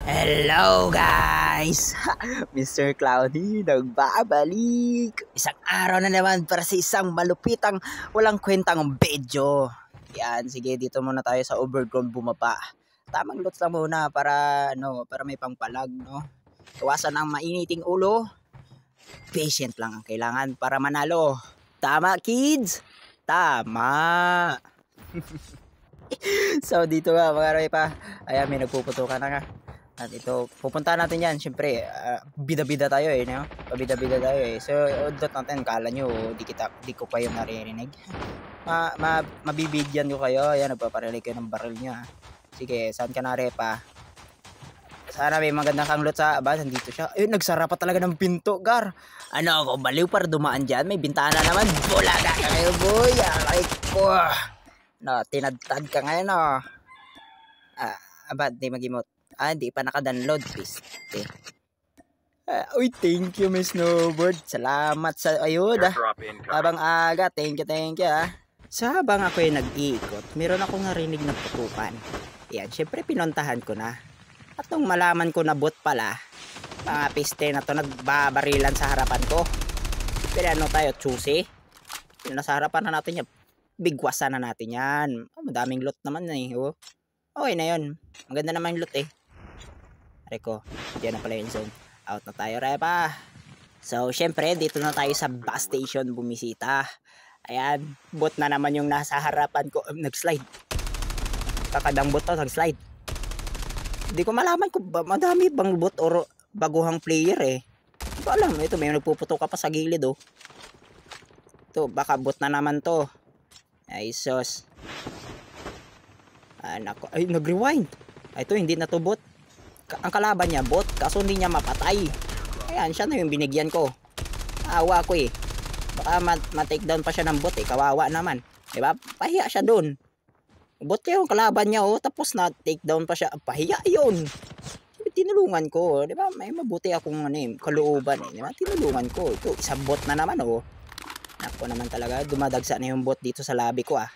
Hello guys! Mr. Cloudy nagbabalik! Isang araw na naman para sa isang malupitang walang kwentang video. Yan, sige dito muna tayo sa overground bumaba. Tamang lots lang muna para para may pangpalag, no. Iwasan ang mainiting ulo. Patient lang ang kailangan para manalo. Tama kids? Tama! So dito nga mga repa, ayan may nagpuputukan na nga. At ito, pupuntahan natin yan. Siyempre, bida-bida tayo eh, no? Pabida-bida tayo eh. So, udot natin, kala nyo, di ko kayo naririnig. Mabibigyan ko kayo. Ayan, nagpaparinig kayo ng baril nyo. Sige, saan ka na, repa? Sana may magandang kanglot sa aba. Nandito siya. Ayun, nagsara pa talaga ng pinto, gar. Ano ako, baliw para dumaan dyan. May bintana naman. Bulaga ka kayo, boy. Aray ko. No, tinadtad ka ngayon, no? Aba, di mag-emote. Hindi pa naka-download, please. Okay. Uy, thank you, Miss Snowboard. Salamat sa ayun, Habang aga, thank you, So, habang ako ay nag-iikot, meron akong narinig na putukan. Yan, syempre pinuntahan ko na. At nung malaman ko na bot pala, mga piste na to nagbabarilan sa harapan ko. Pero ano tayo, choosy? Nasa harapan na natin yan. Bigwasan na natin yan. Madaming loot naman eh. Oh. Okay na yun. Maganda naman yung loot eh. Reko, diyan na pala yung zone. Out na tayo, repa. So, syempre, dito na tayo sa bus station bumisita. Ayan, bot na naman yung nasa harapan ko. Nag-slide. Kakadang bot to, nag-slide. Hindi ko malaman kung madami bang bot or baguhang player eh. Hindi ko alam. Ito, may nagpuputo ka pa sa gilid oh. Ito, baka bot na naman to. Ay, sus. Nako. Ay, nag-rewind. Ito, hindi na to bot. Ang kalaban niya bot, kaso hindi niya mapatay. Ayan, siya na yung binigyan ko. Awa ko eh. Baka ma-take down pa siya ng bot eh. Kawawa naman. Diba? Pahiya siya dun. Bot yung kalaban niya oh. Tapos na take down pa siya. Pahiya yun. Tinulungan ko. Diba? May mabuti akong kalooban eh. Diba? Tinulungan ko. Ito, isang bot na naman oh. Nako naman talaga. Dumadagsa na yung bot dito sa lobby ko ah.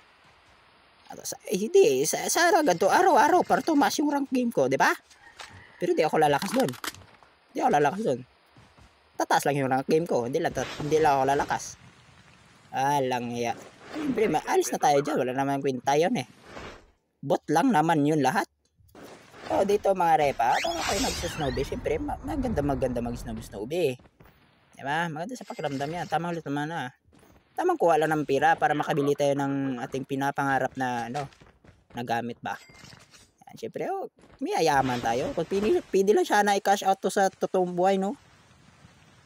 Hindi. Sa ganito araw-araw para tumas yung rank game ko. Diba? Pero di ako lalakas doon. Tataas lang yung rank game ko. Hindi lang ako lalakas. Lang ya. Siyempre, alis na tayo dyan. Wala naman kwenta yun eh. Bot lang naman yun lahat. So, dito mga repa, kung kayo nagsusnowbe, siyempre, maganda mag-snowbe. Diba? Maganda sa pakiramdam yan. Tamang ulit naman na. Tamang kuha lang ng pira para makabili tayo ng ating pinapangarap na, na gamit ba. Siyempre, may ayaman tayo. Kung pili lang siya na i-cash out to sa totoong buhay, no?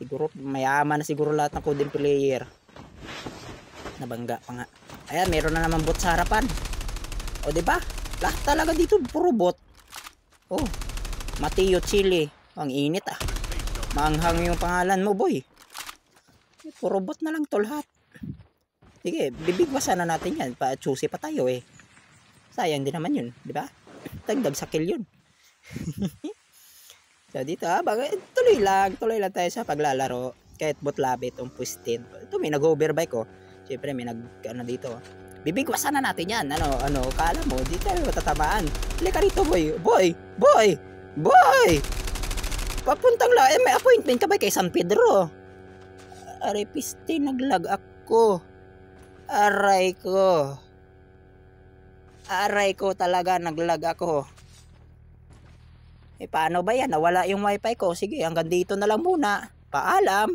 Siguro, mayaman na siguro lahat ng coding player. Nabangga pa nga. Ayan, meron na naman bot sa harapan. O, diba? Lahat talaga dito, puro bot. Oh, Mateo Chile. Ang init ah. Maanghang yung pangalan mo, boy. Puro bot na lang to lahat. Sige, bibigwasan na natin yan. Pa-choosy pa tayo eh. Sayang din naman yun, diba? Tagdag sa kill yun. So dito tuloy lang tayo sa paglalaro. Kahit bot labit ang pwistin. Ito may nag-overbike oh. Siyempre may dito. Bibigwasan na natin yan. Kala mo, di tayo matatamaan. Halika rito boy. Papuntang may appointment ka ba kay San Pedro? Aray piste, naglag ako. Aray ko talaga, naglag ako. Paano ba yan? Nawala yung wifi ko. Sige, hanggang dito na lang muna. Paalam.